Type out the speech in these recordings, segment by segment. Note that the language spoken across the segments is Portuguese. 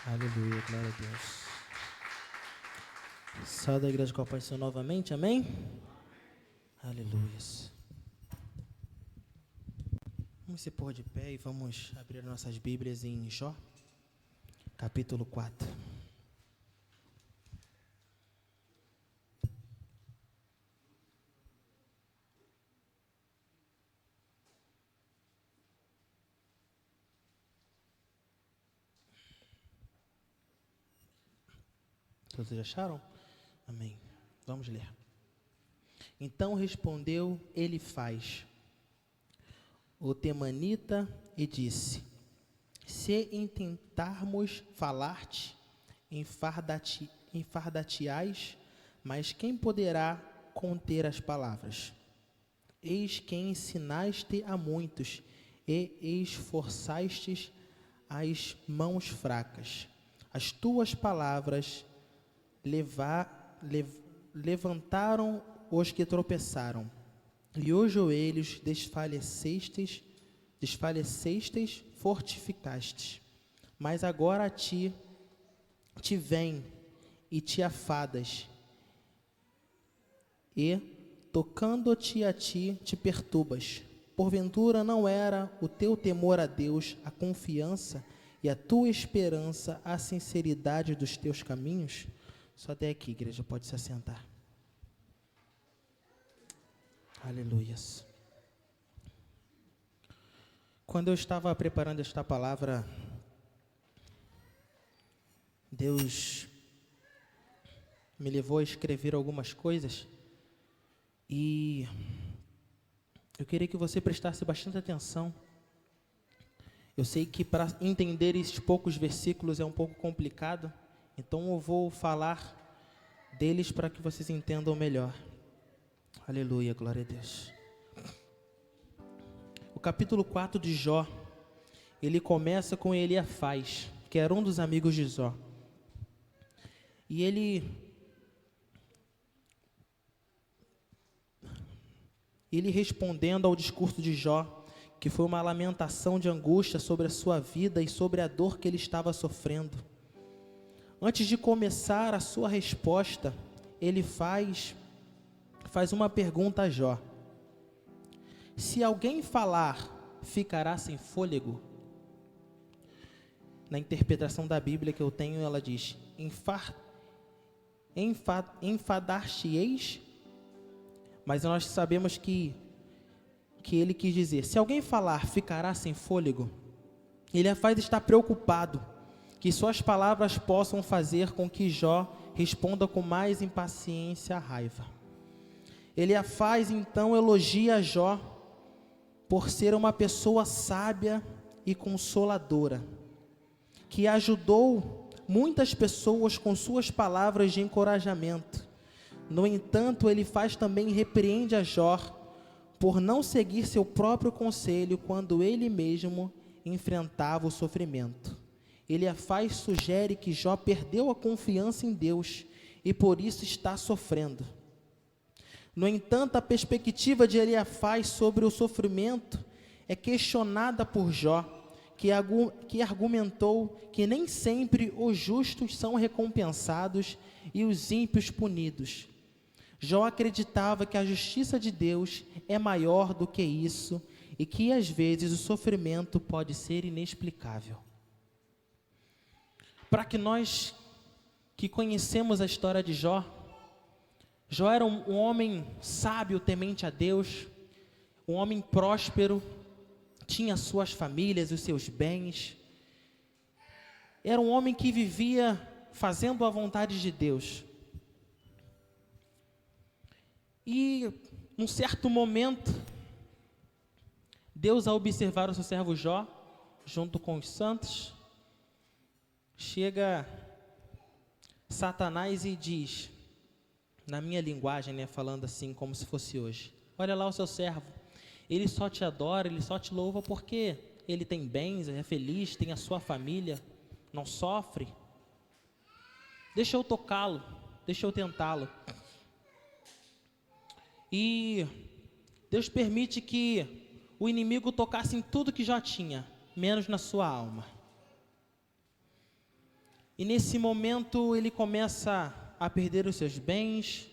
Aleluia, glória a Deus. Sal da igreja com a paz do Senhor novamente, amém? Aleluia. Vamos se pôr de pé e vamos abrir nossas Bíblias em Jó, capítulo 4. Todos já acharam? Amém. Vamos ler. Então respondeu Elifaz, o temanita, e disse: se intentarmos falar-te, enfardar-te-ás, mas quem poderá conter as palavras? Eis que ensinaste a muitos e esforçaste as mãos fracas. As tuas palavras levantaram os que tropeçaram, e os joelhos desfalecestes, fortificastes. Mas agora a ti te vem e te afadas, e tocando-te a ti te perturbas. Porventura não era o teu temor a Deus a confiança, e a tua esperança a sinceridade dos teus caminhos? Só até aqui, igreja, pode se assentar. Aleluias. Quando eu estava preparando esta palavra, Deus me levou a escrever algumas coisas e eu queria que você prestasse bastante atenção. Eu sei que para entender esses poucos versículos é um pouco complicado, então eu vou falar deles para que vocês entendam melhor. Aleluia, glória a Deus. O capítulo 4 de Jó, ele começa com Elifaz, que era um dos amigos de Jó. E ele respondendo ao discurso de Jó, que foi uma lamentação de angústia sobre a sua vida e sobre a dor que ele estava sofrendo. Antes de começar a sua resposta, ele faz uma pergunta a Jó: se alguém falar, ficará sem fôlego? Na interpretação da Bíblia que eu tenho, ela diz: enfadar-te-eis? Mas nós sabemos que ele quis dizer: se alguém falar, ficará sem fôlego? Ele faz estar preocupado que suas palavras possam fazer com que Jó responda com mais impaciência à raiva. Elifaz então elogia Jó por ser uma pessoa sábia e consoladora, que ajudou muitas pessoas com suas palavras de encorajamento. No entanto, Elifaz também repreende a Jó por não seguir seu próprio conselho quando ele mesmo enfrentava o sofrimento. Elifaz sugere que Jó perdeu a confiança em Deus e por isso está sofrendo. No entanto, a perspectiva de Elifaz sobre o sofrimento é questionada por Jó, que argumentou que nem sempre os justos são recompensados e os ímpios punidos. Jó acreditava que a justiça de Deus é maior do que isso e que às vezes o sofrimento pode ser inexplicável. Para que nós que conhecemos a história de Jó, Jó era um homem sábio, temente a Deus, um homem próspero, tinha suas famílias, os seus bens. Era um homem que vivia fazendo a vontade de Deus. E, num certo momento, Deus, ao observar o seu servo Jó, junto com os santos, chega Satanás e diz, na minha linguagem, falando assim como se fosse hoje: olha lá o seu servo, ele só te adora, ele só te louva porque ele tem bens, é feliz, tem a sua família, não sofre. Deixa eu tocá-lo, deixa eu tentá-lo. E Deus permite que o inimigo tocasse em tudo que já tinha, menos na sua alma. E nesse momento ele começa a perder os seus bens,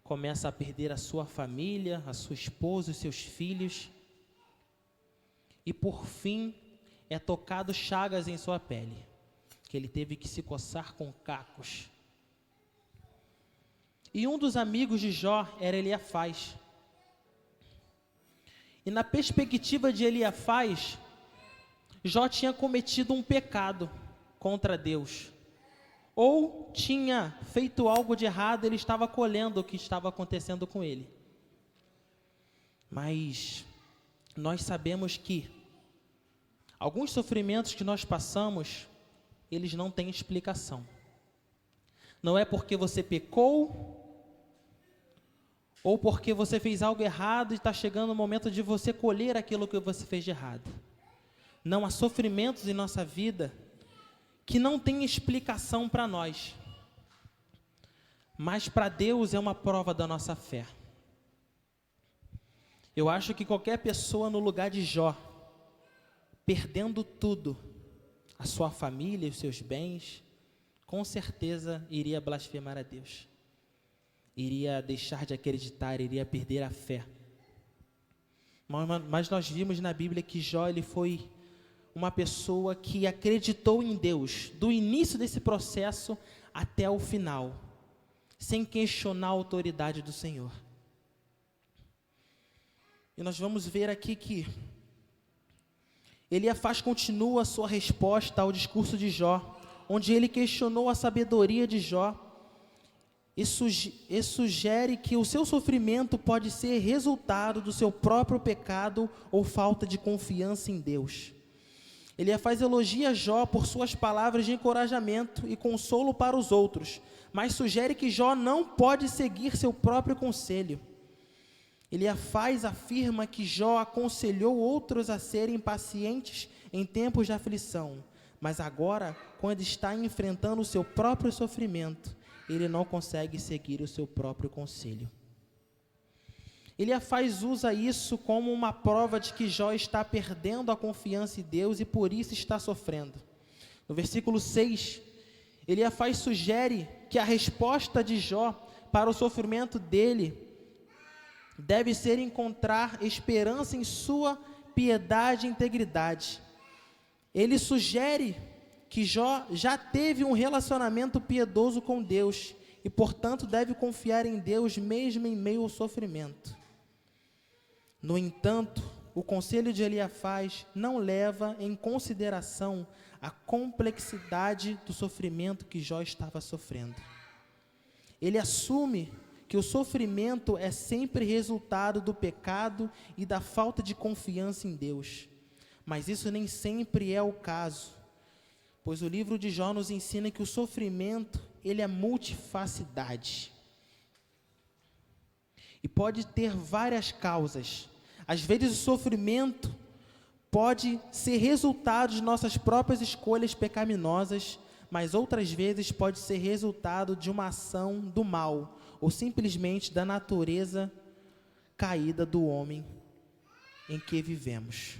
começa a perder a sua família, a sua esposa, os seus filhos. E por fim é tocado chagas em sua pele, que ele teve que se coçar com cacos. E um dos amigos de Jó era Eliafaz. E na perspectiva de Eliafaz, Jó tinha cometido um pecado contra Deus. Ou tinha feito algo de errado, ele estava colhendo o que estava acontecendo com ele. Mas nós sabemos que alguns sofrimentos que nós passamos, eles não têm explicação. Não é porque você pecou, ou porque você fez algo errado e está chegando o momento de você colher aquilo que você fez de errado. Não, há sofrimentos em nossa vida que não tem explicação para nós, mas para Deus é uma prova da nossa fé. Eu acho que qualquer pessoa no lugar de Jó, perdendo tudo, a sua família, os seus bens, com certeza iria blasfemar a Deus, iria deixar de acreditar, iria perder a fé. Mas nós vimos na Bíblia que Jó, ele foi uma pessoa que acreditou em Deus, do início desse processo até o final, sem questionar a autoridade do Senhor. E nós vamos ver aqui que Eliafaz continua a sua resposta ao discurso de Jó, onde ele questionou a sabedoria de Jó, e sugere que o seu sofrimento pode ser resultado do seu próprio pecado ou falta de confiança em Deus. Eliafaz elogia Jó por suas palavras de encorajamento e consolo para os outros, mas sugere que Jó não pode seguir seu próprio conselho. Eliafaz afirma que Jó aconselhou outros a serem pacientes em tempos de aflição, mas agora, quando está enfrentando o seu próprio sofrimento, ele não consegue seguir o seu próprio conselho. Eliafaz usa isso como uma prova de que Jó está perdendo a confiança em Deus e por isso está sofrendo. No versículo 6, Eliafaz sugere que a resposta de Jó para o sofrimento dele deve ser encontrar esperança em sua piedade e integridade. Ele sugere que Jó já teve um relacionamento piedoso com Deus e, portanto, deve confiar em Deus mesmo em meio ao sofrimento. No entanto, o conselho de Eliafaz não leva em consideração a complexidade do sofrimento que Jó estava sofrendo. Ele assume que o sofrimento é sempre resultado do pecado e da falta de confiança em Deus. Mas isso nem sempre é o caso, pois o livro de Jó nos ensina que o sofrimento, ele é multifacidade. E pode ter várias causas. Às vezes o sofrimento pode ser resultado de nossas próprias escolhas pecaminosas, mas outras vezes pode ser resultado de uma ação do mal, ou simplesmente da natureza caída do homem em que vivemos.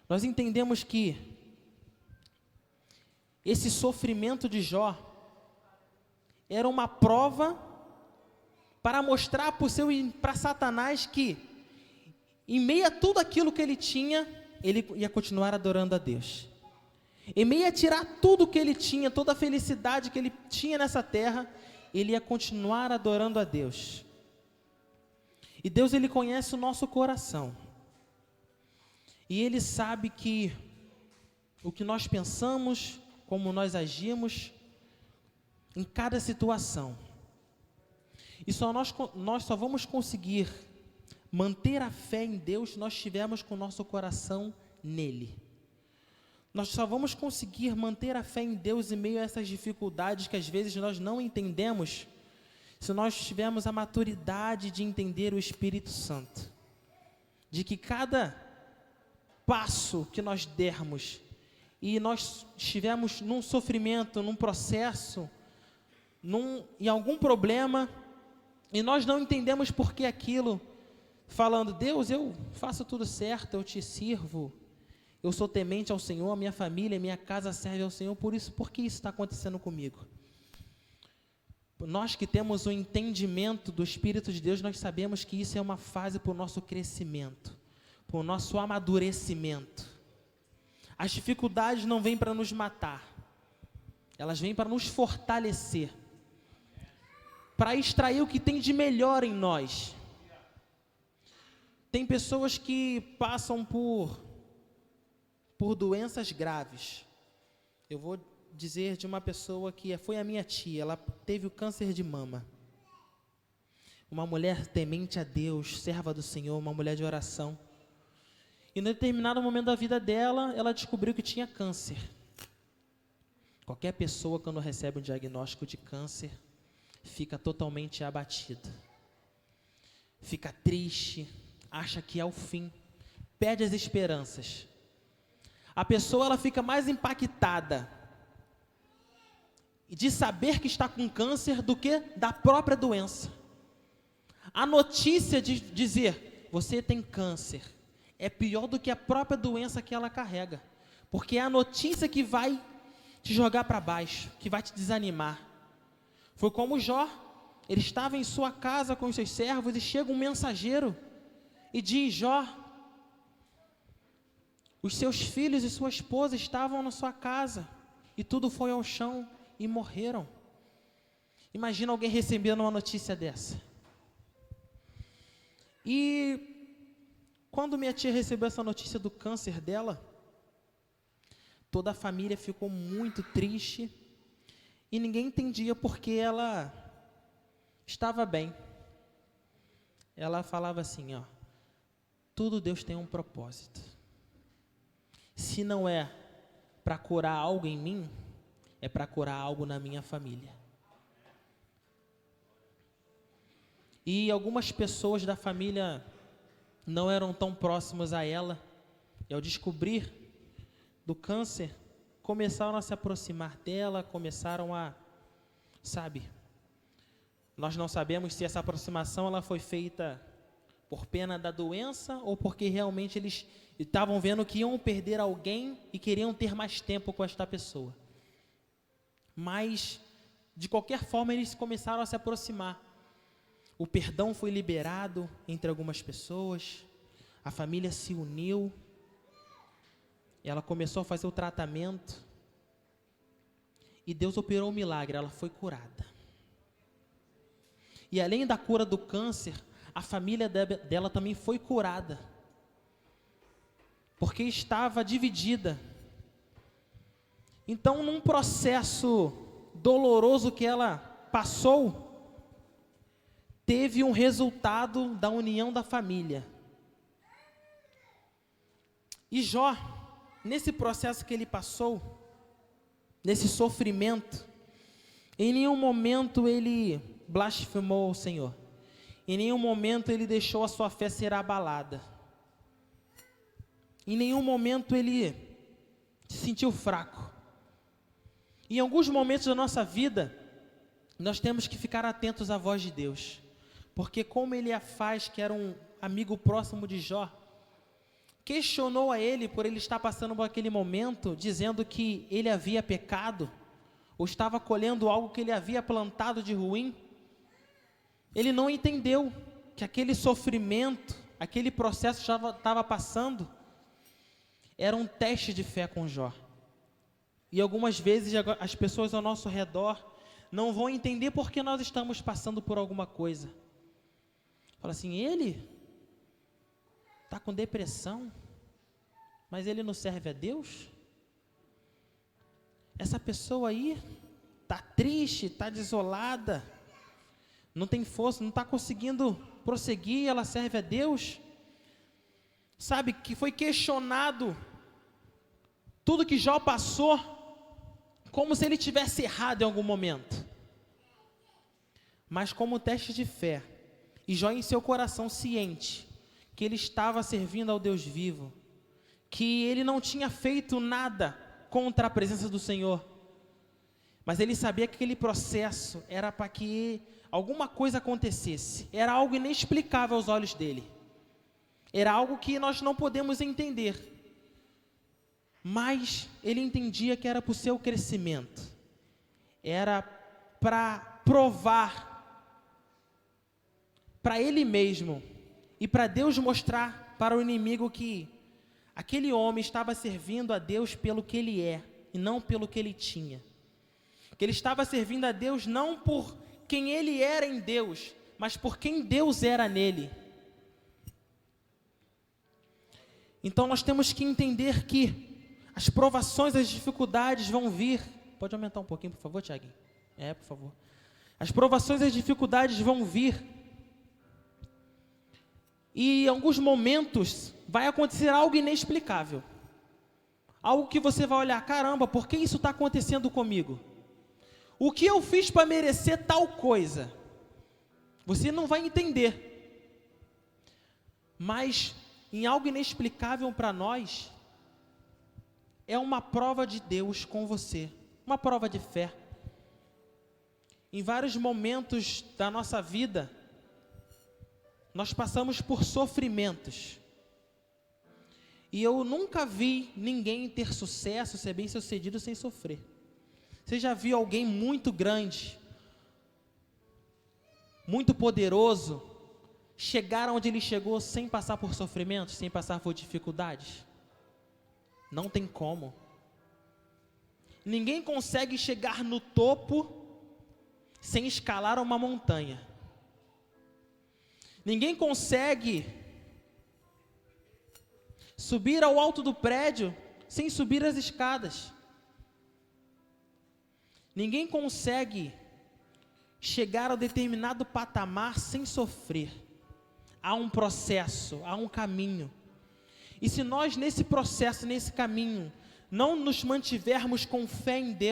Nós entendemos que esse sofrimento de Jó era uma prova para mostrar para Satanás que, em meio a tudo aquilo que ele tinha, ele ia continuar adorando a Deus. Em meio a tirar tudo que ele tinha, toda a felicidade que ele tinha nessa terra, ele ia continuar adorando a Deus. E Deus, ele conhece o nosso coração. E ele sabe que o que nós pensamos, como nós agimos, em cada situação. E nós só vamos conseguir manter a fé em Deus se nós estivermos com o nosso coração nele. Nós só vamos conseguir manter a fé em Deus em meio a essas dificuldades que às vezes nós não entendemos, se nós tivermos a maturidade de entender o Espírito Santo. De que cada passo que nós dermos e nós estivermos num sofrimento, num processo, em algum problema, e nós não entendemos por que aquilo, falando, Deus, eu faço tudo certo, eu te sirvo, eu sou temente ao Senhor, a minha família, a minha casa serve ao Senhor, por que isso está acontecendo comigo? Nós que temos o entendimento do Espírito de Deus, nós sabemos que isso é uma fase para o nosso crescimento, para o nosso amadurecimento. As dificuldades não vêm para nos matar, elas vêm para nos fortalecer, para extrair o que tem de melhor em nós. Tem pessoas que passam por doenças graves. Eu vou dizer de uma pessoa que foi a minha tia, ela teve o câncer de mama. Uma mulher temente a Deus, serva do Senhor, uma mulher de oração. E em determinado momento da vida dela, ela descobriu que tinha câncer. Qualquer pessoa, quando recebe um diagnóstico de câncer, fica totalmente abatida. Fica triste, acha que é o fim, perde as esperanças. A pessoa ela fica mais impactada de saber que está com câncer do que da própria doença. A notícia de dizer, você tem câncer, é pior do que a própria doença que ela carrega. Porque é a notícia que vai te jogar para baixo, que vai te desanimar. Foi como Jó, ele estava em sua casa com os seus servos e chega um mensageiro e diz, Jó, os seus filhos e sua esposa estavam na sua casa e tudo foi ao chão e morreram. Imagina alguém recebendo uma notícia dessa. E quando minha tia recebeu essa notícia do câncer dela, toda a família ficou muito triste e ninguém entendia porque ela estava bem. Ela falava assim, ó, tudo Deus tem um propósito. Se não é para curar algo em mim, é para curar algo na minha família. E algumas pessoas da família não eram tão próximas a ela, e ao descobrir do câncer, começaram a se aproximar dela, começaram a, nós não sabemos se essa aproximação ela foi feita por pena da doença ou porque realmente eles estavam vendo que iam perder alguém e queriam ter mais tempo com esta pessoa. Mas, de qualquer forma, eles começaram a se aproximar. O perdão foi liberado entre algumas pessoas, a família se uniu, ela começou a fazer o tratamento e Deus operou um milagre, ela foi curada. E além da cura do câncer, a família dela também foi curada, porque estava dividida. Então, num processo doloroso que ela passou, teve um resultado da união da família. E Jó, nesse processo que ele passou, nesse sofrimento, em nenhum momento ele blasfemou ao Senhor. Em nenhum momento ele deixou a sua fé ser abalada. Em nenhum momento ele se sentiu fraco. Em alguns momentos da nossa vida, nós temos que ficar atentos à voz de Deus. Porque como ele faz, que era um amigo próximo de Jó, questionou a ele por ele estar passando por aquele momento, dizendo que ele havia pecado, ou estava colhendo algo que ele havia plantado de ruim. Ele não entendeu que aquele sofrimento, aquele processo que estava passando, era um teste de fé com Jó. E algumas vezes as pessoas ao nosso redor não vão entender porque nós estamos passando por alguma coisa. Fala assim, ele está com depressão, mas ele não serve a Deus? Essa pessoa aí está triste, está desolada, não tem força, não está conseguindo prosseguir, ela serve a Deus? Sabe, que foi questionado tudo que Jó passou, como se ele tivesse errado em algum momento. Mas como teste de fé, e Jó em seu coração ciente, que ele estava servindo ao Deus vivo, que ele não tinha feito nada contra a presença do Senhor, mas ele sabia que aquele processo era para que alguma coisa acontecesse, era algo inexplicável aos olhos dele, era algo que nós não podemos entender, mas ele entendia que era para o seu crescimento, era para provar para ele mesmo e para Deus mostrar para o inimigo que aquele homem estava servindo a Deus pelo que ele é e não pelo que ele tinha. Que ele estava servindo a Deus não por quem ele era em Deus, mas por quem Deus era nele. Então nós temos que entender que as provações, as dificuldades vão vir. Pode aumentar um pouquinho, por favor, Tiaguinho? Por favor. As provações e as dificuldades vão vir. E em alguns momentos vai acontecer algo inexplicável. Algo que você vai olhar, caramba, por que isso está acontecendo comigo? O que eu fiz para merecer tal coisa? Você não vai entender. Mas em algo inexplicável para nós, é uma prova de Deus com você, uma prova de fé. Em vários momentos da nossa vida, nós passamos por sofrimentos. E eu nunca vi ninguém ter sucesso, ser bem sucedido sem sofrer. Você já viu alguém muito grande, muito poderoso, chegar onde ele chegou sem passar por sofrimentos, sem passar por dificuldades? Não tem como. Ninguém consegue chegar no topo sem escalar uma montanha. Ninguém consegue subir ao alto do prédio sem subir as escadas. Ninguém consegue chegar a determinado patamar sem sofrer. Há um processo, há um caminho. E se nós nesse processo, nesse caminho, não nos mantivermos com fé em Deus,